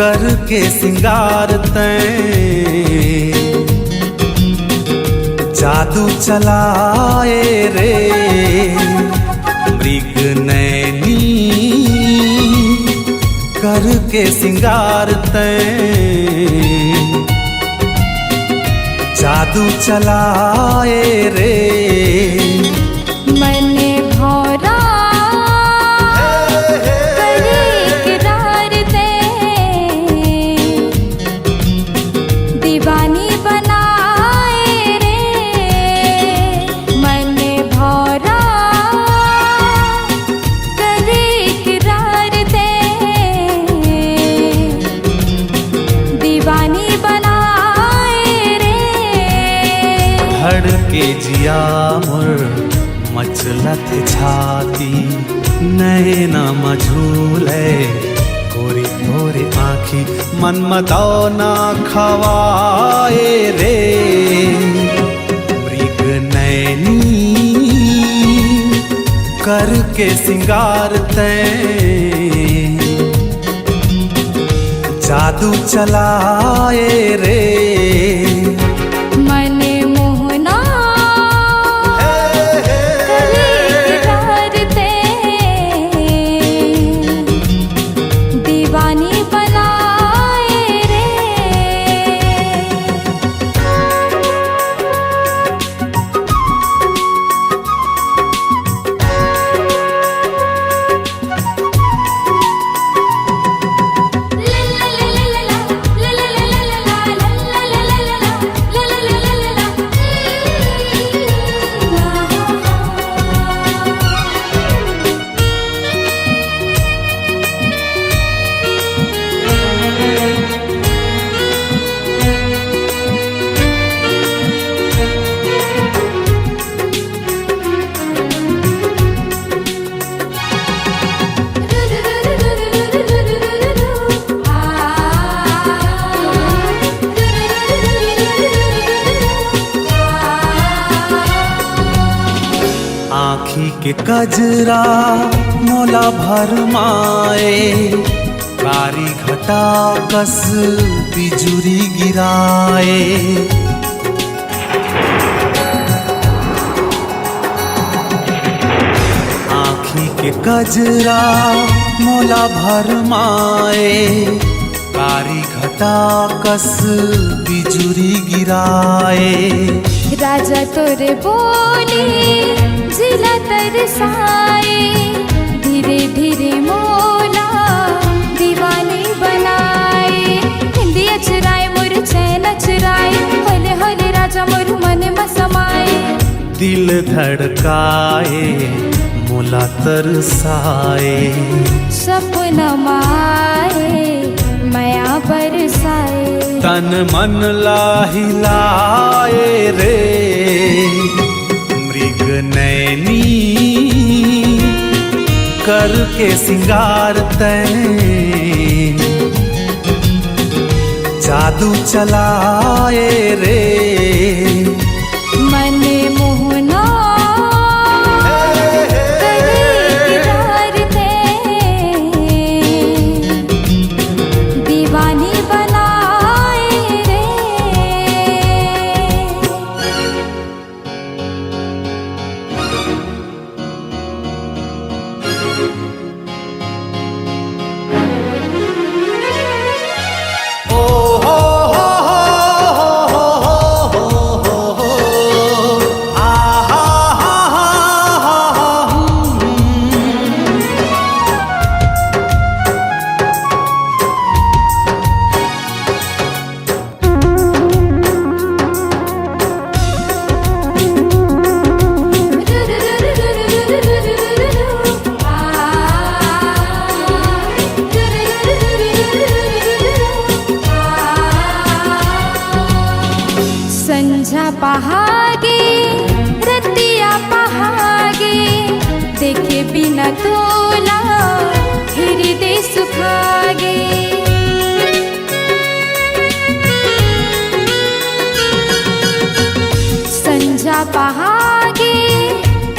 करके सिंगार तैं जादू चलाए रे मृग नैनी करके सिंगार तैं जादू चलाए रे मन भौरा करे इकरार दे दीवानी बनाए रे मन भौरा करे इकरार दे दीवानी बनाए रे धड़के जिया मोर मचलत छाती नैना मझूले गोरी गोरी आँखी मनमदौना खवाए रे मृग नैनी करके सिंगार तैं जादू चलाए रे मन मोहना करे इकरार दे दीवानी बनाए रे आँखी के कजरा मोला भरमाए कारी घटा कस बिजुरी गिराए आँखी के कजरा मोला भरमाए कारी घटा कस बिजुरी गिराए राजा तोरे बोले जिला तरसाए धीरे धीरे मोला दीवानी बनाए हिंदी अचराए मोर चैन चुराए होले होले राजा मोर मन में समाए दिल धड़काए मोला तरसाए सपना माए माया बरसाए तन मन लाहिलाए रे मृग नैनी करके सिंगार तैं जादू चलाए रे मन मोहना करे इकरार दे दीवानी बनाए रे ओ हो हो आ हा संझा पहागे रतिया पहागे देखे बिना तोला हृदय सुखागे संझा पहागे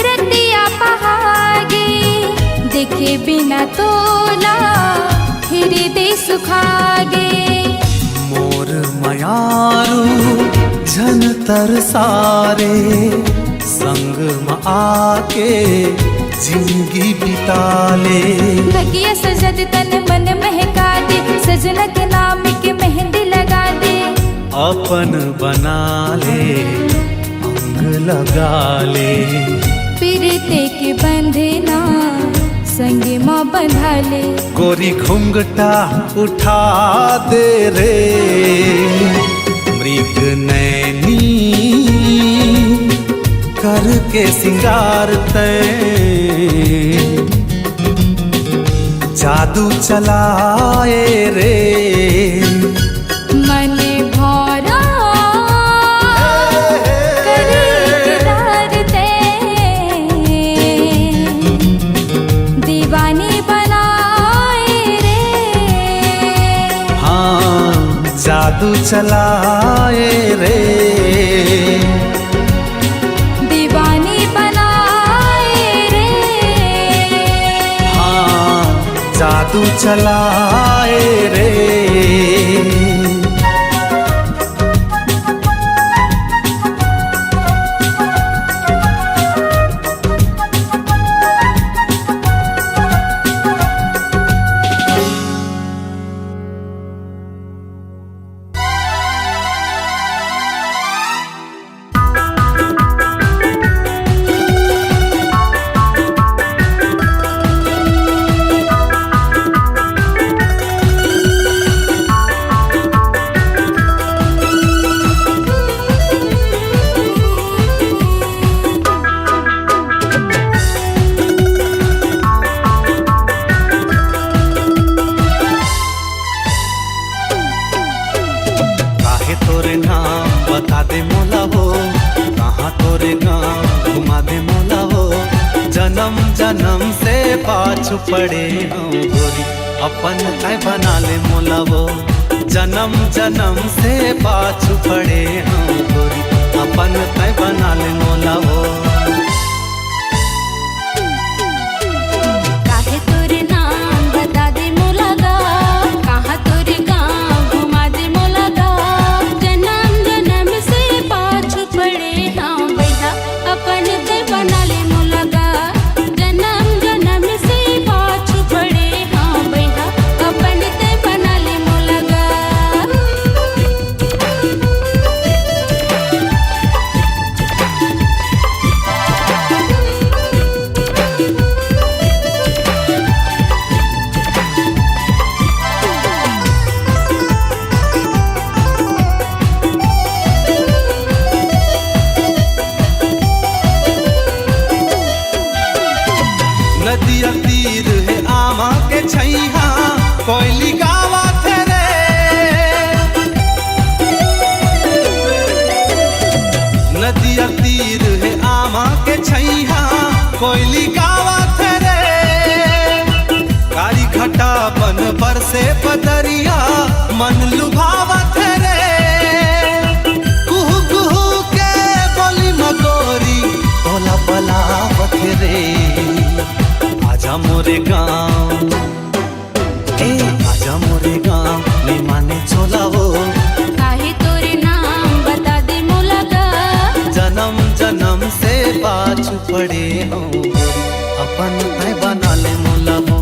रतिया पहागे देखे बिना तोला फिर दे सुखागे। मोर मयारू झन तरसारे, संग में आके जिंदगी बिता ले। भगिया सजत तन मन महका दे, सजना के नाम के मेहंदी लगा दे। अपन बना ले अंग लगा ले, पीरते के बंधना संग माँ बंधा ले। गोरी घुंघटा उठा दे रे मृग नैनी, करके सिंगार तैं जादू चलाए रे। मन भौरा करे इकरार तैं, दीवानी बनाए रे। हाँ जादू चलाए रे, दीवानी बनाए रे। हाँ जादू चलाए रे। तोरे नाम बता दे मोला हो, कहाँ तोरे गाँव घुमा दे मोला हो। जन्म जन्म से पाछू पड़े हूँ गोरी, अपन काय बना ले मोला वो। जन्म जन्म से पाछू पड़े हूँ गोरी, अपन काय बना ले मोला वो। काहे तोरे नाम बता दे मोला गा, कहाँ तोरे गाँव घुमा दे मोला गा। जन्म जन्म से पाछू पड़े हाँ बैठा, अपन ते बना ले मोला गा। जन्म जन्म से पाछू पड़े हाँ बैठा, अपन ते बना ले मोला गा। नदिया तीर है आमा के छैहा, कोयली गावा थे रे। नदिया तीर है आमा के छैहा, कोयली गावा थे रे। कारी घटा बन बरसे बदरिया, मन लुभावा थे रे। कुहू कुहू के बोली मगोरी, तोला बलावत रे। आजा मोरे गाँव, ए आजा मोरे गाँव, नहीं माने छोला वो। काहे तोरे नाम बता दे मोला गा। जन्म जन्म से पाछू पड़े हूँ गोरी, अपन तय बना ले मोला वो।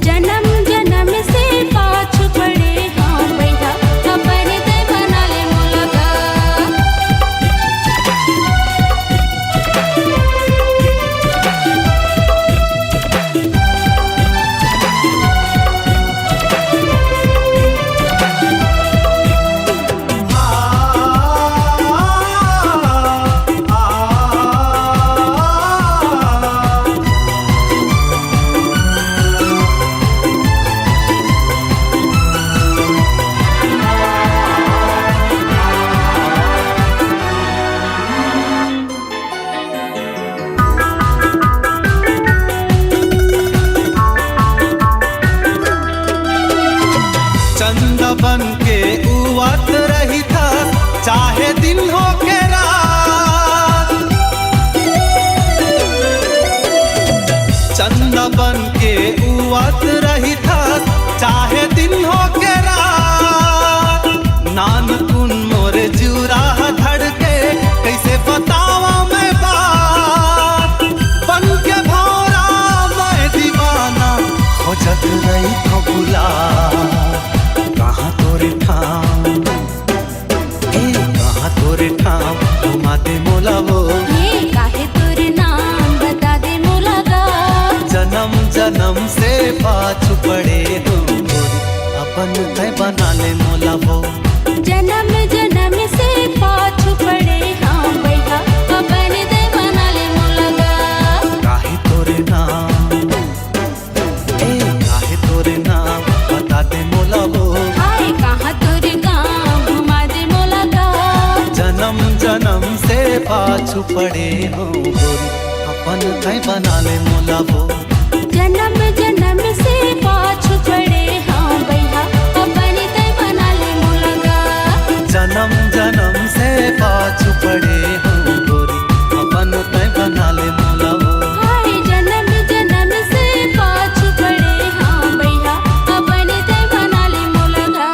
जन्म जन्म से पाछू पड़े हाँ बैठा, अपन ते बना ले मोला गा। चंदा बन के उवत रही था, चाहे दिन हो के रात। चंदा बन के उवत रही था, चाहे ठाम, ए कहाँ तोरे ठाम घुमा दे मोला वो। ये काहे तोर नाम बता दे मोला गा। जन्म जन्म से पाछू पड़े हो गोरी, अपन तय बना ले मोला वो। जन्म जन्म से पाछू पड़े हाँ भैया, अपन दे बना ले मोला गा। काहे तोरे नाम, ए काहे तोरे नाम बता दे मोला वो। हाय कहाँ तोर गाँव घुमा दे मोला गा। जन्म जन्म से पाछू पड़े हो गोरी, अपन तय बना ले मोला वो। जन्म जन्म से पाछू पड़े हाँ भैया, अपन दे बना ले मोला गा। जन्म जन्म से पाछू पड़े हो गोरी, अपन तय बना ले मोला वो। हाय जन्म जन्म से पाछू पड़े हाँ भैया, अपन दे बना ले मोला गा।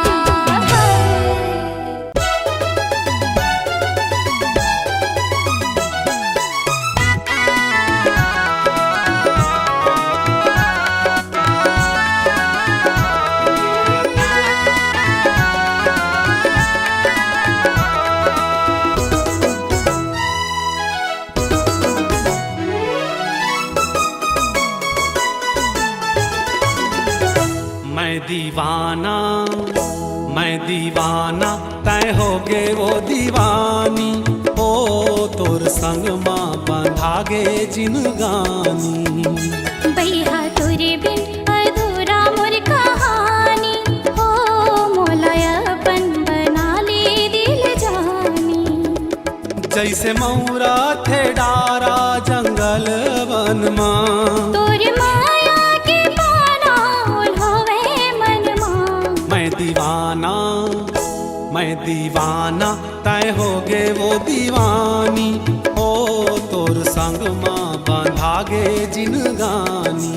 मैं दीवाना तय हो गे वो दीवानी, ओ तोर संग माँ बंधागे जिनगानी। भैया तोरे बिन अधूरा मोर कहानी, हो मोला अपन बना ले दिल जानी। जैसे मौरा थे डारा जंगल वन माँ, तोर माया के पाना होवे मन माँ। मैं दीवाना तय हो गे वो दीवानी, ओ तोर संग माँ बंधागे जिनगानी।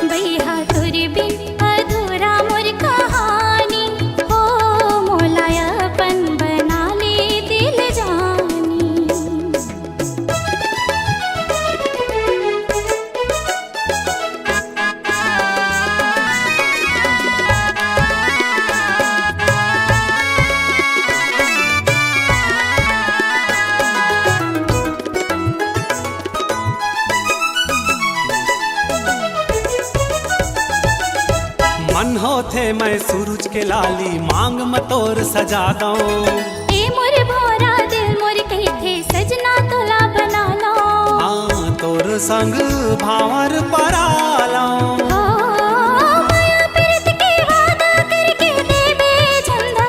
भैया तोरे बिन अधूरा मोर कहानी, हो मोला अपन बना ले दिल जानी। मन हो थे मैं सूरज के लाली, मांग मतोर सजा दो। ए मोर भोरा दिल मोर कही थे सजना तोला बना लो। हाँ तोर संग भावर परालो, हो माया प्रीत के वादा करके देबे झंडा।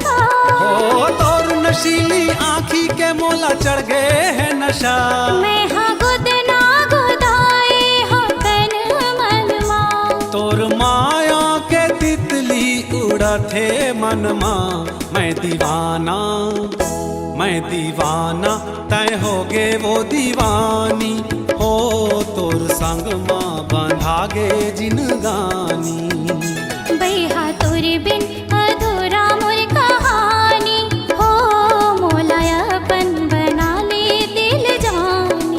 हो तोर नशीली आँखी के मोला चढ़ गए है नशा। मैं हाँ गुद ना गुदाए हाँ तन मन माँ। तोर माया के तितली उड़ा थे मन माँ। मैं दीवाना तय हो गे वो दीवानी, हो तोर संग माँ बंधागे जिनगानी। भैया तोरे बिन अधूरा मोर कहानी, हो मोला अपन बना ले दिल जानी।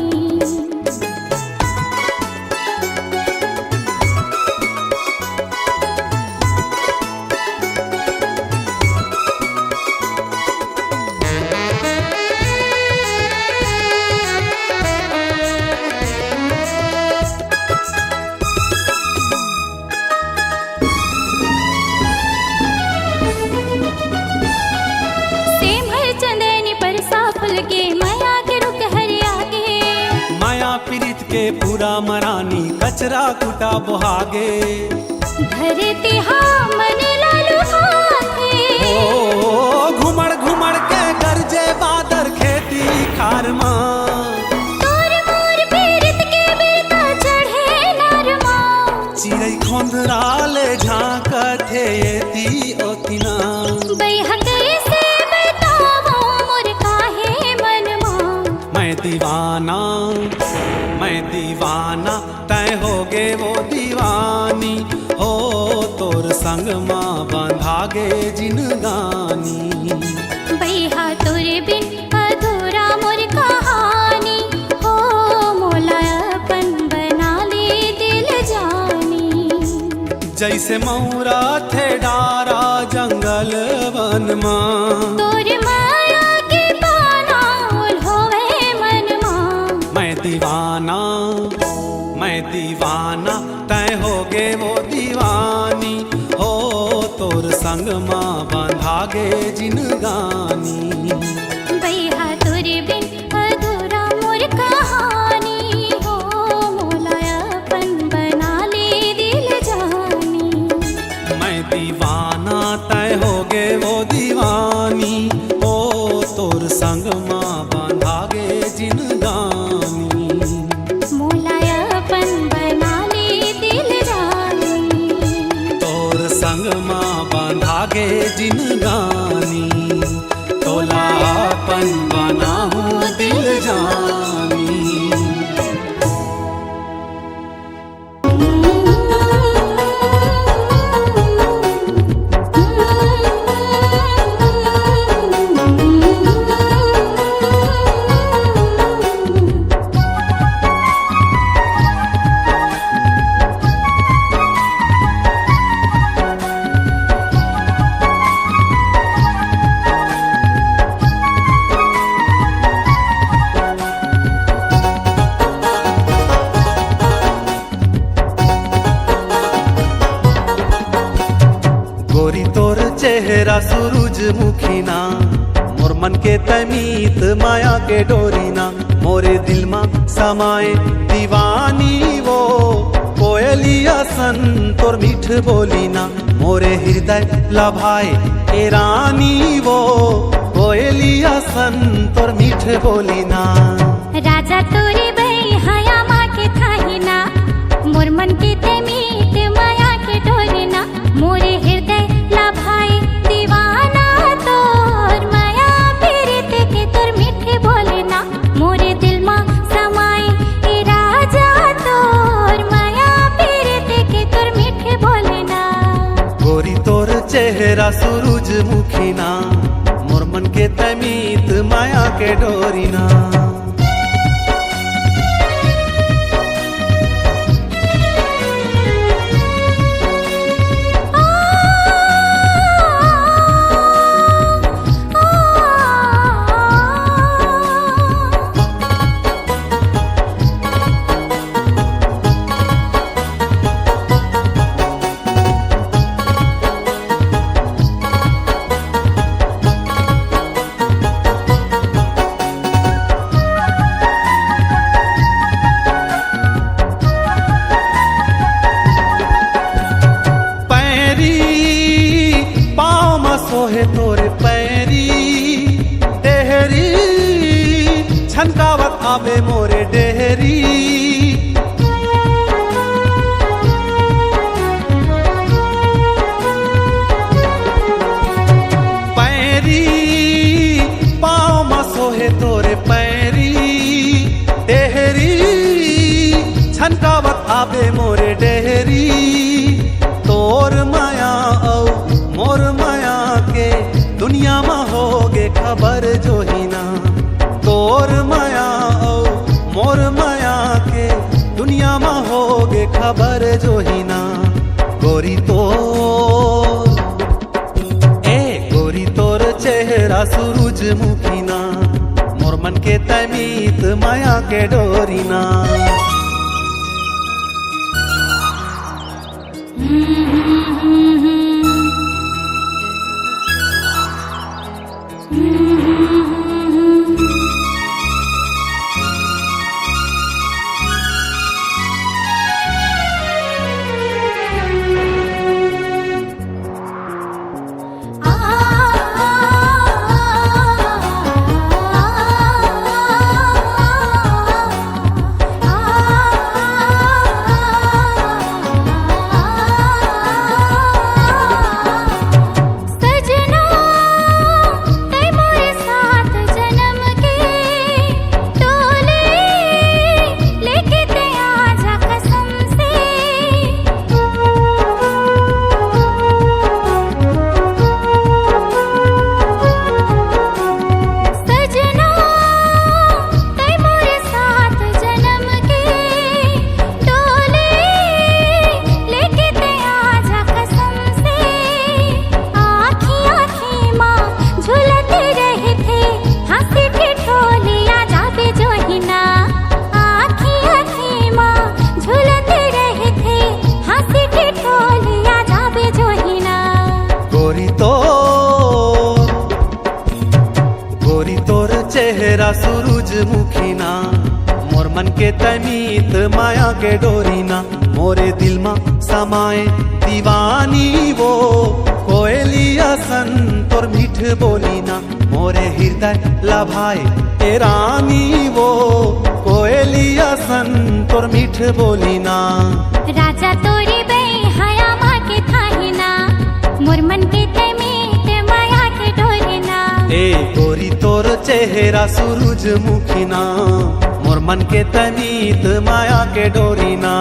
के पूरा मरानी कचरा कुटा बोहागे। धरती हाँ मन लालू हाथे, ओ घुमड़ घुमड़ के गरजे बादर खेती खार माँ। तोर मोर पीरित के बेटा चढ़े नरमा, चिड़ै खोंदरा ले झांकथे एती ओतिना। बैहा कैसे बतावो मोर काहे मनमा। मैं दीवाना तय हो गे वो दीवानी, हो तोर संग माँ बंधागे जिनगानी। बैहा तोरे बिन अधूरा मोर कहानी, हो मोला अपन बना ले दिल जानी। जैसे मौरा थे डारा जंगल मनमा। तोर माया के पाना होवे मनमा। मैं दीवाना तय होगे वो दीवानी हो, तोर संग माँ बांधागे जिनगानी। बैहा तोरे बिन अधूरा मोर कहानी हो, मोलायापन बना ले दिल जानी। मैं दीवाना तय होगे वो दीवानी हो, तोर संग माँ बांधागे जिनगानी। मोलायापन बना ले दिल जानी। तोर संग माँ बांधागे जिनगानी, तोलापन बना हूँ दिल जानी। गोरी तोर चेहरा सूरजमुखी ना, मोर मन के तमीत माया के डोरीना। मोरे दिल मा समाए दीवानी वो, कोयलिया सन तोर मीठ बोलीना। मोरे हृदय लभाए ए रानी वो, कोयलिया सन तोर मीठ बोलीना। राजा तोरे बैहाया माँ के थाहिना, मोर मन के ते मीत माया के डोरना। मोरे हृदय लभाए दीवाना तोर, माया पीरित के तोर मीठे बोलना। मोरे दिल मा समाए ए राजा तोर, माया पीरित के तोर मीठे बोलना। गोरी तोर चेहरा सूरजमुखी ना, मोर मन के तमीत माया के डोरीना। सोहे तोरे पैरी डेहरी, छनकावत आवे मोरे डेहरी। पैरी पाँव मा सोहे तोरे पैरी डेहरी, छनकावत आवे मोरे डेहरी। तोर माया औ मोर माया के दुनिया में होगे खबर जो ही ना। तोर माया औ मोर माया के दुनिया में होगे खबर जो ही ना। गोरी तोर चेहरा सूरजमुखी ना, मोर मन के तमीत माया के डोरीना। सजना तै मोरे चेहरा सूरजमुखी ना, मोर मन के तमीत माया के डोरी ना, मोरे दिल मा समाए दीवानी वो कोयलिया सन तोर मीठ बोली ना, मोरे हृदय लभाए ए रानी वो कोयलिया सन तोर मीठ बोली ना। राजा तोरी बे हया माँ के थाही ना, मोर मन के तमीत माया के डोरी ना। ए गोरी तोर चेहरा सूरजमुखी ना, मोर मन के तमीत माया के डोरी ना।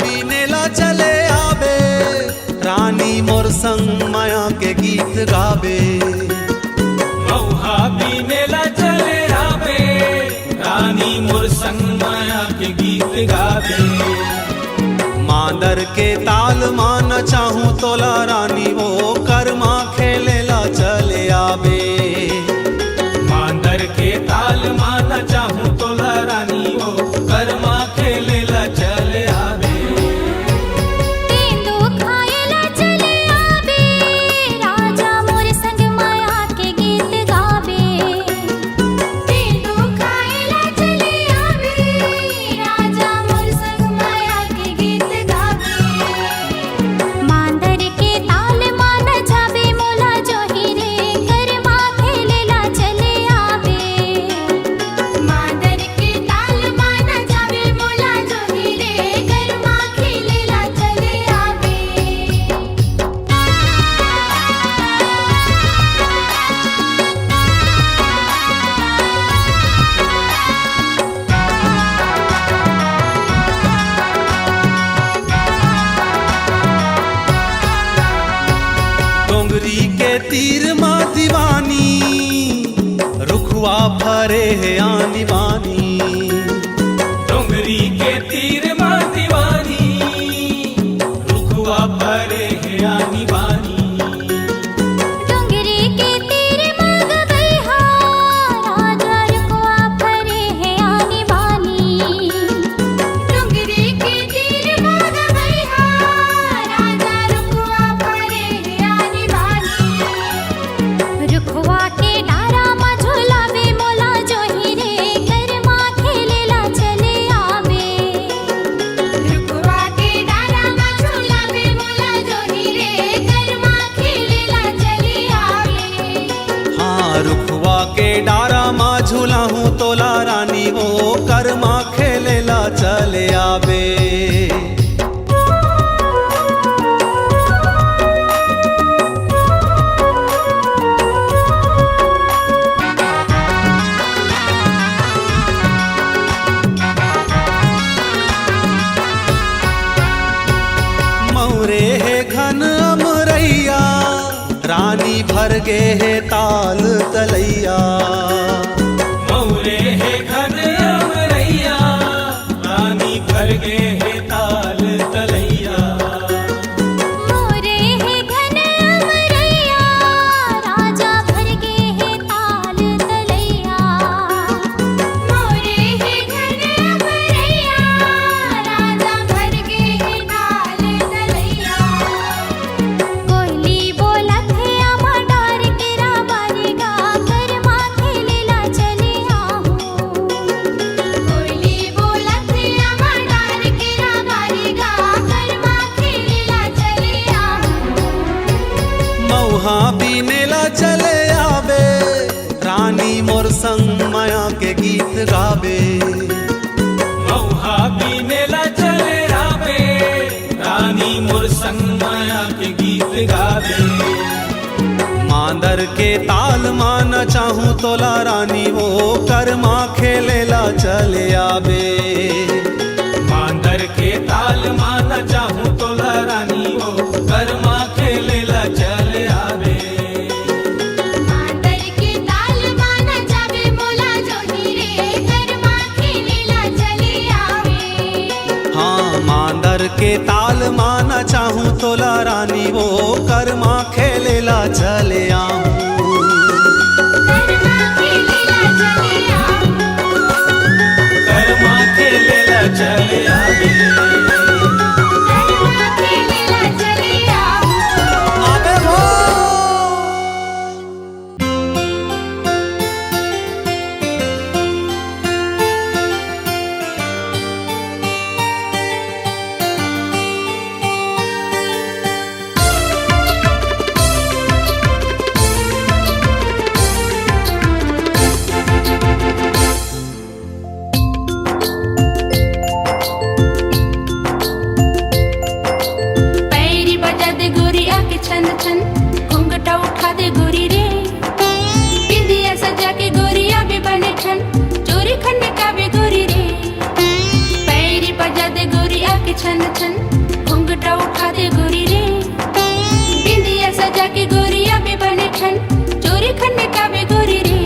बीनेला चले आबे रानी मोर संग माया के गीत गाबे, मौहा बीनेला चले आबे रानी मोर संग माया के गीत गाबे। मांदर के ताल मान चाहूं तोला रानी वो कर्मा खेलेला चले आबे, मांदर के ताल मान चाहूं तोला रानी वो कर्मा खेलेला चले आबे। तीर माँ दीवानी रुखवा भरे है आनी बानी, डोंगरी के तीर माँ दीवानी रुखवा भरे है आनी बानी। डोंगरी के तीर माँ गगैहा राजा रुखवा भरे है आनी बानी। डोंगरी के तीर माँ गगैहा राजा रुखवा भरे है आनी बानी। रुखवा के डारा मा झुलावे मोला जोही रे कर्मा खेलेला चले आवे। रुखवा के डारा मा झुलावे मोला जोही रे कर्मा खेलेला चले आवे। हाँ रुखवा के डारा माँ झूला हूँ तोला रानी वो कर्मा खेलेला चले आबे। मौरे है घन अमरैया रानी भर गे है ताल तलैया, मौरे है घन अमरैया रानी भर गे है ताल तलैया। मोरे है घन अमरैया राजा भर गे है ताल तलैया। मोरे है घन अमरैया राजा भर गे है ताल तलैया। कोयली बोलत है आमा डार के राबारी गा कर्मा खेलेला चले आहूं। कोयली बोलत है आमा डार के राबारी गा कर्मा खेलेला चले आहूं। मौहा बीनेला चले आबे रानी मोर संग माया के गीत गाबे, मौहा बीनेला चले आबे रानी मोर संग माया के गीत गाबे। मांदर के ताल मान चाहूं तोला रानी वो कर्मा खेलेला चले आबे। मांदर के ताल मान चाहूं तोला रानी वो कर्मा खेलेला चले आबे। वो कर्मा खेलेला चले आऊं। कर्मा खेलेला चले आऊं। कर्मा खेलेला चले आवे। कर्मा खेलेला चले आऊं। आवे हो। पैरी बजा दे गोरी आके छन छन, घूंघटा उठा दे गोरी रे। बिंदिया सजा के गोरी आवे बने ठन, चोरी खन्ने कावे गोरी रे। पैरी बजा दे गोरी आके छन छन, घूंघटा उठा दे गोरी रे। बिंदिया सजा के गोरी आवे बने ठन, चोरी खन्ने कावे गोरी रे।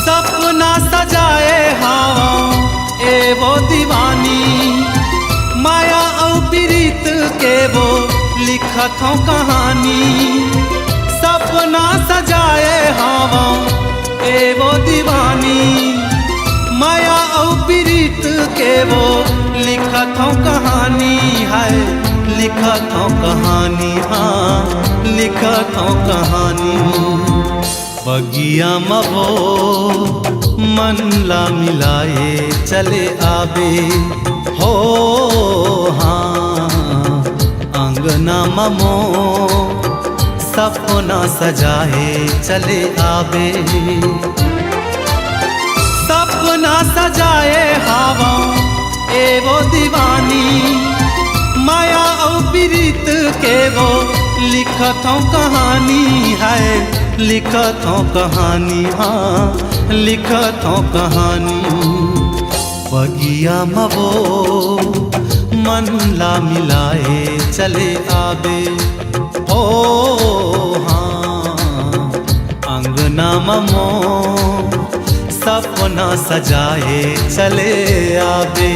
सपना सजाए हवा ए वो दीवानी, माया और प्रीत के वो लिखत हो कहानी। सपना सजाए हवा ए वो दीवानी, माया और प्रीत के वो लिखत हो कहानी है। लिखत हो कहानी, हाँ लिखत हो कहानी। बगिया मवो मन ला मिलाए चले आवे हो, हाँ अंगना ममो सपना सजाए चले आवे। सपना सजाए हवा ए वो दीवानी, माया और प्रीत के वो लिखत हो कहानी है। लिखत हो कहानी, हाँ लिखत हो कहानी। बगिया मवो मन ला मिलाए चले आवे हो, हाँ अंगना ममो सपना सजाए चले आवे।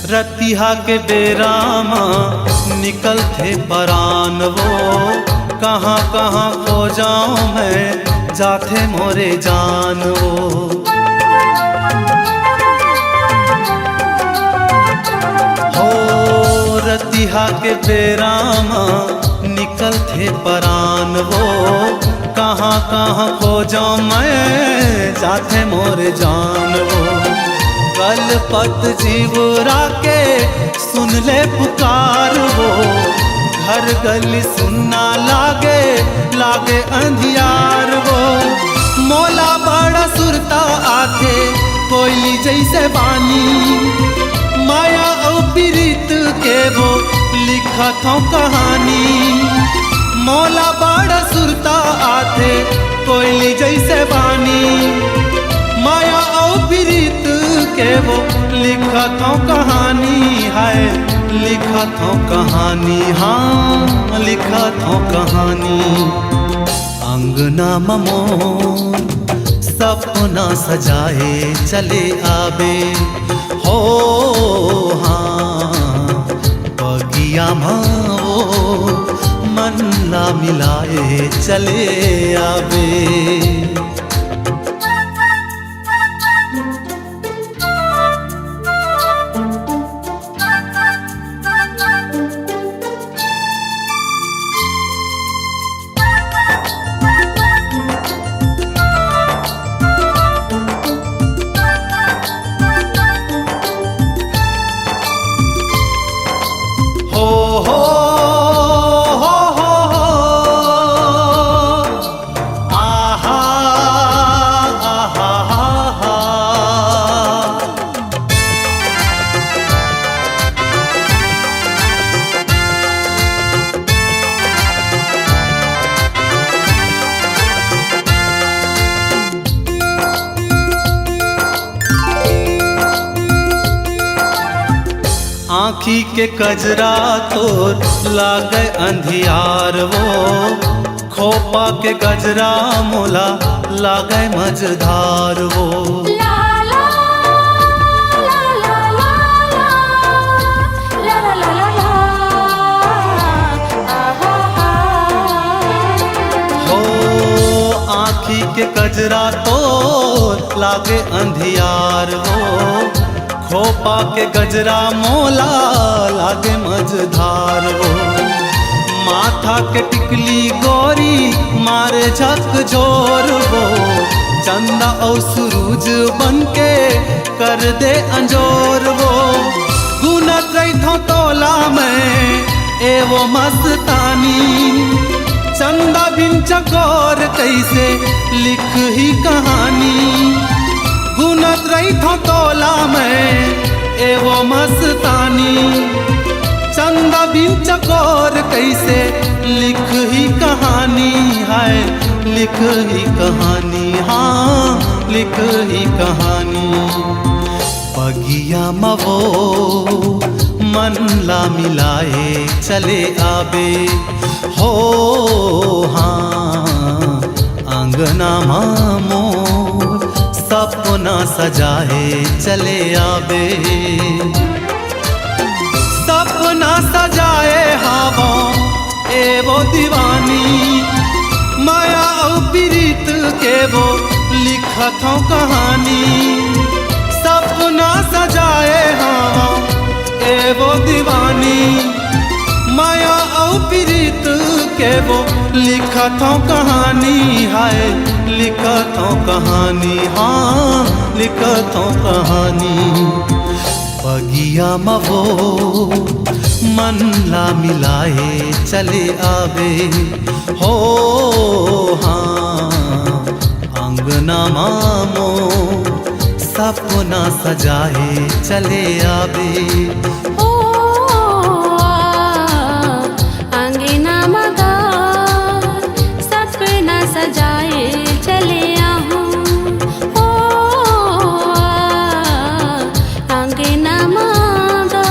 रतिहा के बेरामा निकल थे परान वो, कहाँ कहाँ खो जाऊं मैं जाते मोरे जान वो। हो रतिहा के बेरामा निकल थे परान वो, कहाँ कहाँ खो जाऊं मैं जाते मोरे जान वो। गलपत जीवरा के सुन ले पुकार वो, घर गली सुनना लागे लागे अंधियार वो। मोला बड़ा सुरता आथे कोयली जैसे बानी, माया और प्रीत के वो लिखत हो कहानी। मोला बड़ा सुरता आथे कोयली जैसे बानी, माया और प्रीत के वो लिखत हो कहानी है। लिखत हो कहानी, हाँ लिखत हो कहानी। अंगना ममो सपना सजाए चले आवे हो, हाँ बगिया माओ मन ना मिलाए चले आवे। आँखी के कजरा तोर लागे अंधियार वो, खोपा के गजरा मोला लागे मझधार वो। ला ला ला ला ला ला ला ला ला ला आहा हो आँखी के कजरा तो लागे अंधियार वो, खोपा के गजरा मोला लागे मझधार वो। माथा के टिकली गोरी मारे झकझोर वो, चंदा और सूरज बन के कर दे अंजोर वो। गुनत रही थो तोला में एवो मस्तानी, चंदा बिन चकोर कैसे लिख ही कहानी। गुनत रही थो तोला में एवो मस्तानी, चंदा बिन चकोर कैसे लिख ही कहानी है, लिख ही कहानी, हाँ लिख ही कहानी। बगिया मवो मन ला मिलाए चले आबे हो, हाँ अंगना मामो सपना सजाए चले आबे। सपना सजाए हवा एवो दीवानी, माया और प्रीत के वो लिखत हो कहानी। सपना सजाए हवा एवो दीवानी, माया और प्रीत के वो लिखत हो कहानी है, लिखत हो कहानी, हाँ लिखत हो कहानी। बगिया मवो मन ला मिलाए चले आवे हो, हाँ अंगना मामो सपना सजाए चले आवे। ओ अंगना मगा सपना सजाए चले आहूं, ओ अंगना मगा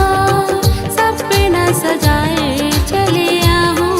सपना सजाए चले आहूं।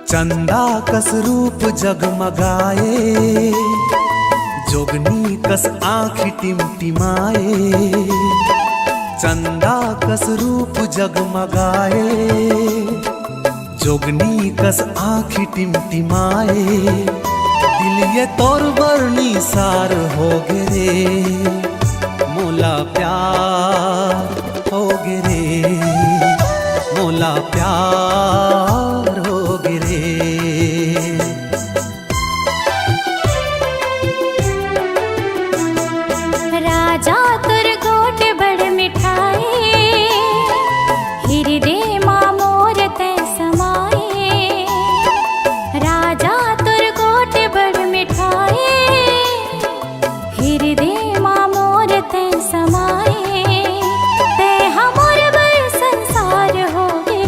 चंदा कस रूप जगमगाए, जोगनी कस आँख टिमटिमाए। चंदा कस रूप जगमगाए, जोगनी कस आँख टिमटिमाए। दिल ये तोर बरनी सार हो गे मोला प्यार हो गे, मोला प्यार हो गे। राजा तुर गोट बड़ मिठाई, हृदय माँ मोर तै समाए। राजा तुर गोट बड़ मिठाई, हृदय माँ मोर तै समाए। तै हमर बर संसार हो गे,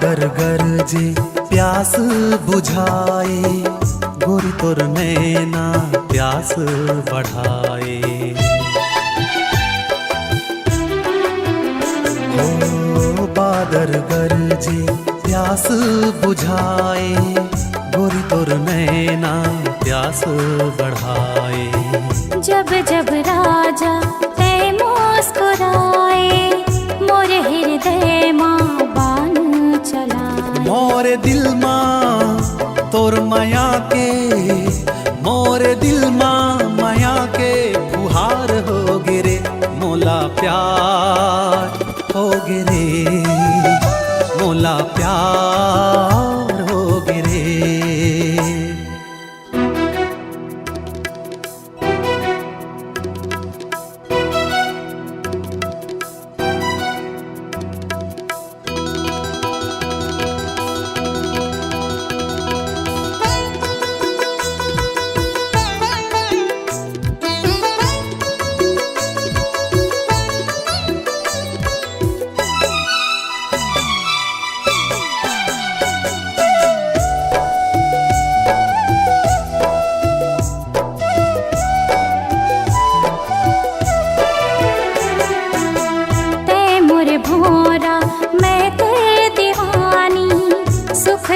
बादर गरजे प्यास बुझाए, गोरी तोर नैना प्यास बढ़ाए। हो बादर गरजे प्यास बुझाए, गोरी तोर नैना प्यास बढ़ाए। जब जब राजा तय मुस्कुराए, मोर हृदय माँ बान चलाए। मोरे दिल माँ तोर माया के, मोरे दिल माँ माया के फुहार हो गिरे, मोला प्यार हो गिरे, मोला प्यार हो गिरे।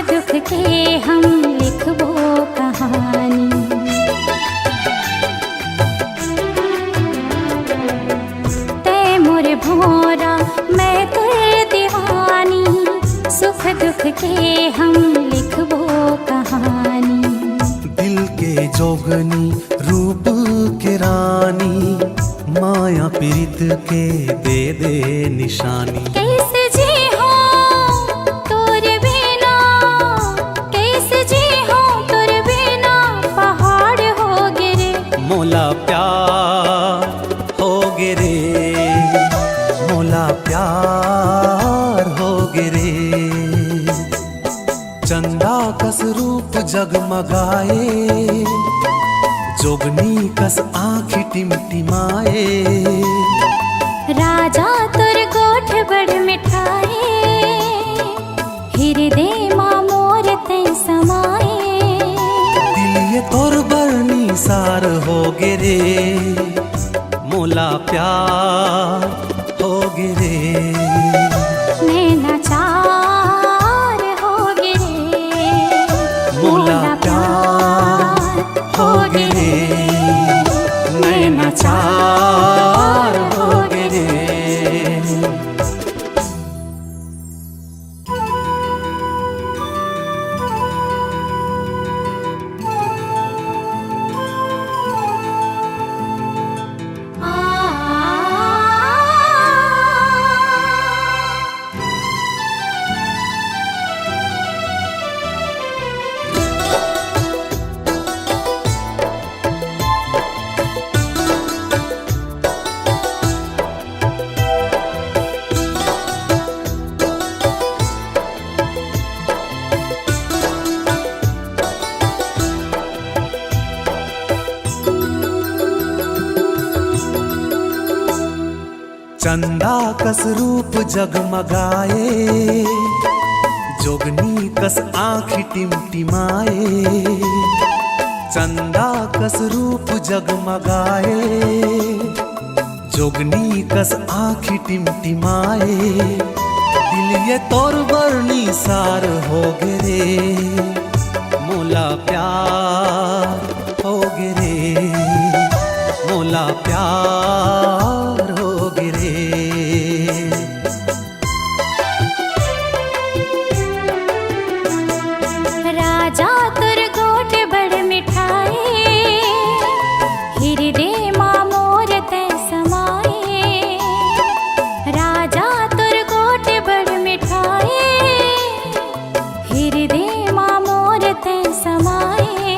दुख के हम लिखबो कहानी। तै मोर भोरा मैं तेरे दीवानी, सुख दुख के हम लिखबो कहानी। दिल के जोगनी रूप के रानी, माया पीरित के दे दे निशानी। कैसे जी हो तोरे बिना, कैसे जी हो तोरे बिना, पहाड़ हो गिरे। मोला प्यार हो गिरे, मोला प्यार हो गिरे। चंदा कस रूप जगमगाए, जोगनी कस आँखी टिमटिमाए। राजा तुर गोठ बड़ मिठाए, हृदय माँ मोर ते समाए। दिल ये तोर बरनी सार हो गिरे, मोला प्यार हो गिरे। नैना चार हो गिरे, मोला प्यार हो गिरे, नैना चार हो गिरे। चंदा कस रूप जगमगाए, जोगनी कस आँखी टिमटिमाए। चंदा कस रूप जगमगाए, जोगनी कस आँखी टिमटिमाए। दिल ये तोर बरनी सार हो गिरे, मोला प्यार हो गिरे, मोला प्यार हो गिरे। राजा तुर गोट बड़ मिठाए, हृदय माँ मोर ते समाए। राजा तुर गोट बड़ मिठाए, हृदय माँ मोर ते समाए।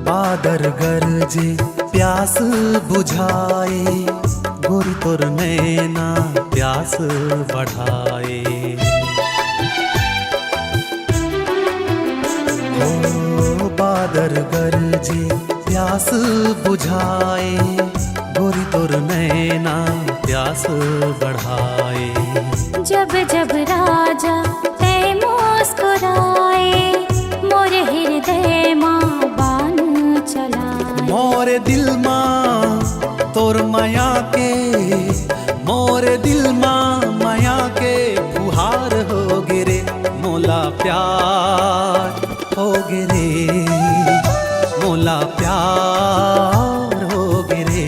बादर गरजे प्यास बुझाए, गोरी तोर नैना प्यास बढ़ाए। हो बादर गरजे प्यास बुझाए, गोरी तोर नैना प्यास बढ़ाए। जब जब राजा तय मुस्कुराए, मोर हृदय माँ बान चलाए। मोरे दिल माँ तोर माया के, मोरे दिल माँ माया के फुहार हो गिरे, मोला प्यार हो गिरे, मोला प्यार हो गिरे।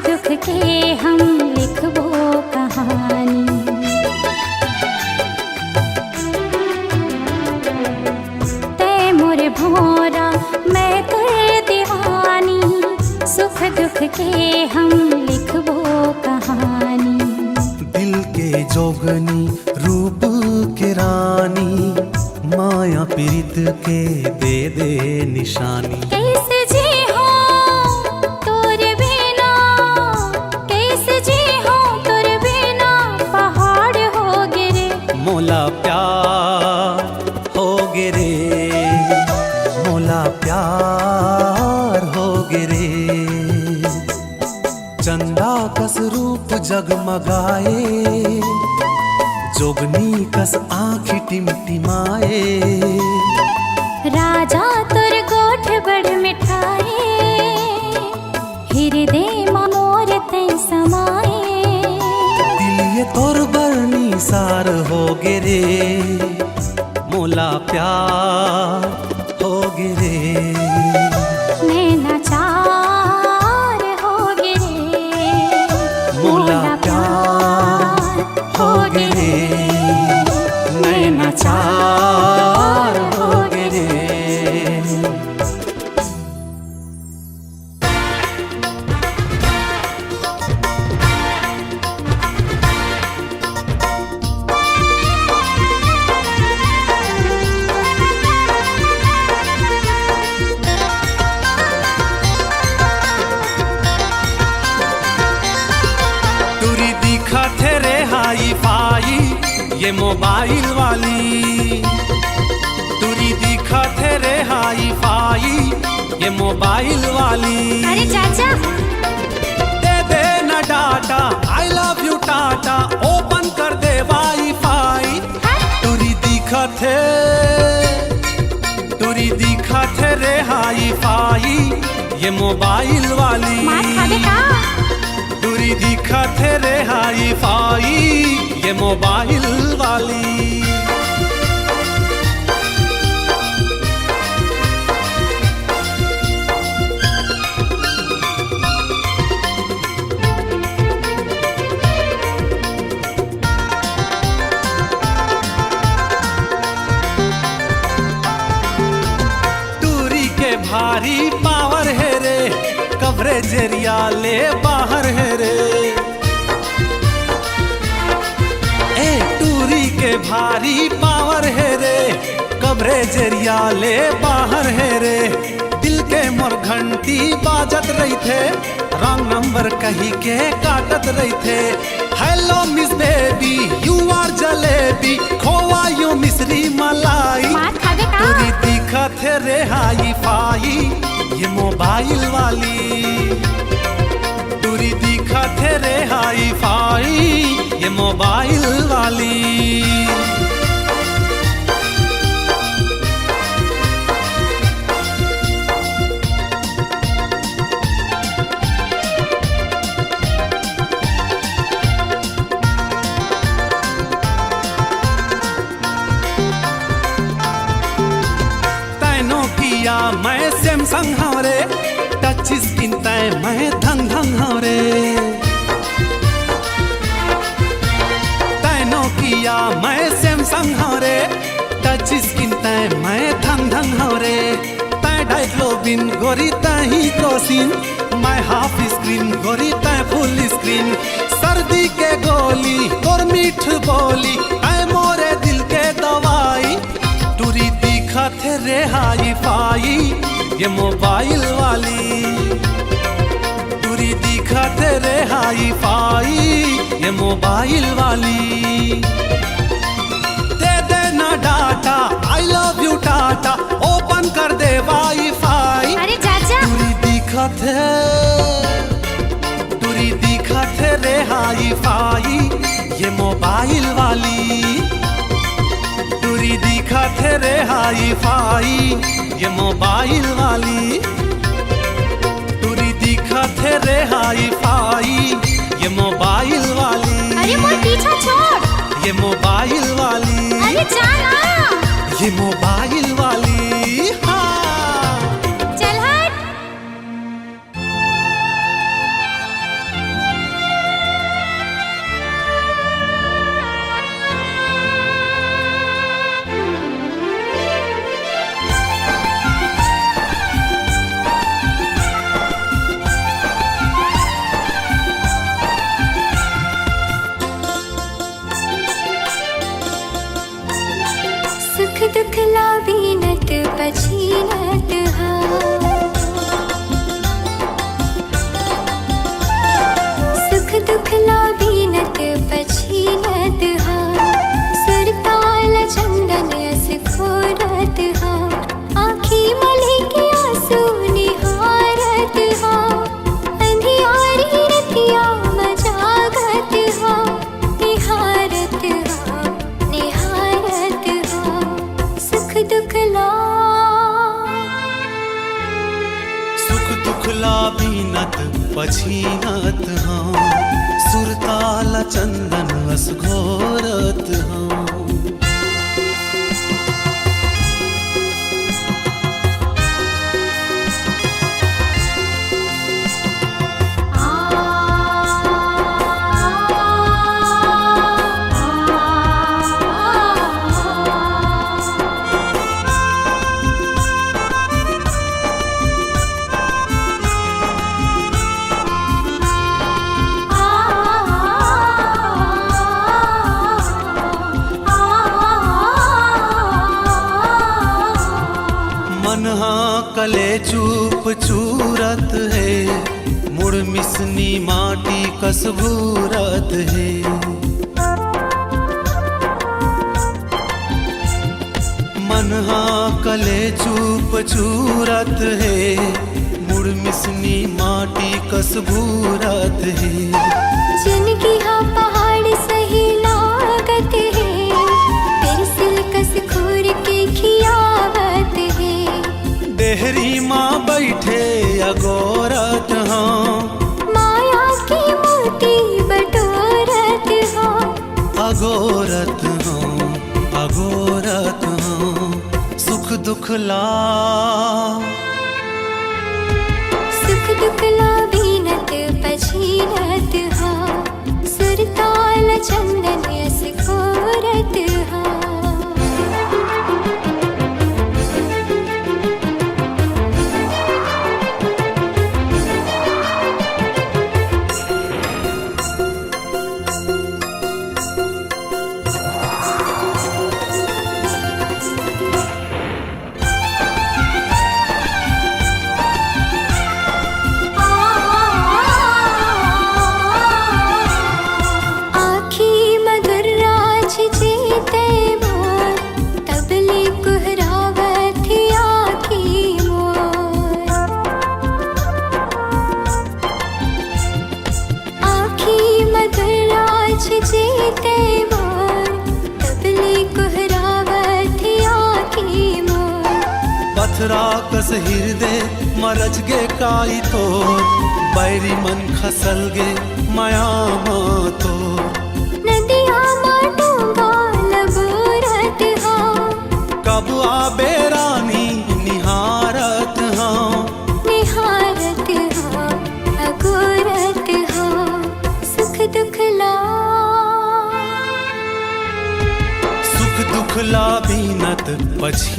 दुख के हम लिखबो कहानी। तै मोर भोरा मैं तेरे दीवानी, सुख दुख के हम लिखबो कहानी। दिल के जोगनी रूप के रानी, माया पीरित के दे दे निशानी। कैसे जी हो तोर बिना, कैसे जी हो तोर बिना, पहाड़ हो गिरे। मोला प्यार हो गिरे, मोला प्यार हो गिरे। चंदा कस रूप जगमगाए, जोगनी कस आँखी टिमटिमाए। राजा तोर गोठ बड़ मिठाए, हृदय मोर तै समाए। दिल ये तोर बरनी सार हो गिरे, मोला प्यार हो गिरे। नैना चार हो गिरे, मोला प्यार हो गिरे, नैना चार हो गिरे। तुरी दिखा थे हाई फाई ये मोबाइल वाली, तुरी दिखा थे हाई फाई ये मोबाइल वाली। अरे चाचा दे दे ना data, I love you Tata, open कर दे वाईफाई। तुरी दिखा थे रे हाई फाई ये मोबाइल वाली। मार खाबे का? तुरी दिखा थे रे हाई फाई ये मोबाइल वाली। दूरी के भारी पावर है रे, कवरेज एरिया ले बाहर है रे। ए टूरी के भारी पावर है रे, कवरेज एरिया ले बाहर है रे। दिल के मोर घंटी बाजत रही थे, रॉन्ग नंबर कही के काटत रही थे। हेलो मिस बेबी यू आर जलेबी, खोवा यू मिश्री मलाई। मार खाबे का? तुरी दिखा थे रे हाई फाई ये मोबाइल वाली। तुरी दिखा थे रे हाई फाई ये मोबाइल वाली। तय मैं धंग धंग हो रे, तय नोकिया मैं सैमसंग हो रे, टच स्क्रीन तय मैं धंग धंग हो रे, तय डाइक्लोबिन गोरी तय ही कोसिन, मैं हाफ स्क्रीन गोरी तय फुल स्क्रीन, सर्दी के गोली और मीठ बोली ऐ मोरे दिल के दवाई, टूरी दिखा थे रे हाई फाई ये मोबाइल वाली, टूरी दिखा थे रे हाई फाई ये मोबाइल वाली, दे देना data I love you Tata, open कर दे वाईफाई। अरे चाचा टूरी दिखा थे रे हाई फाई ये मोबाइल वाली, टूरी दिखा थे रे हाई फाई ये मोबाइल वाली, टूरी दिखा थे रे हाई फाई ये मोबाइल वाली। अरे मोर पीछा छोड़, ये मोबाइल वाली, अरे जाना, ये मोबाइल वाली। हाँ चल हट। सुख दुख लावीनत पछीनत हा, सुख दुख लावीनत पछीनत हा, सुरताल चंदन अस खोरत हा, आँखी मली के आंसू निहारत हा, अंधियारी रतिया मजागत हा, निहारत हा निहारत हा, सुख दुख ला, सुख दुख लावीनत पछीनत हाँ, सुरताल चंदन अस घोरत हाँ। मन हाँ कले चूप चूरत है, मुड़ मिसनी माटी कसबूरत है, मन हाँ कले चूप चूरत है, मुड़ मिसनी माटी कसबूरत है, जिनकी हाँ पहाड़ सही लागत है, तेरी सिलकस खोर के खियावत है, देहरी माँ बैठे अगोरत हाँ, माया की मोती बटोरत हो, अगोरत हाँ अगोरत हाँ, सुख दुख ला, सुख दुख लावीनत पछीनत हा, सुरताल चंदन अस खोरत हा। पथरा कस हृदय मरज गे काई तो, बैरी मन खसल गे माया तो, नदिया माटो गाल बोरत हा, कब आबे रानी निहारत हाँ, निहारत हा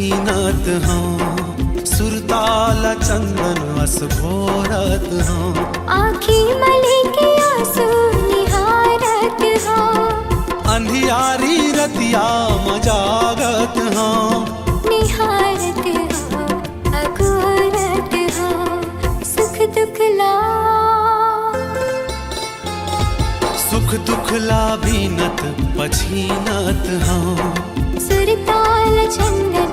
बीनत हाँ सुरताल चंदन अस भोरत हाँ आँखी मली के आंसू निहारत हाँ अंधियारी रतिया मजागत हाँ निहारत हाँ अघोरत हाँ सुख दुख ला बीनत पछीनत हाँ सुरताल चंदन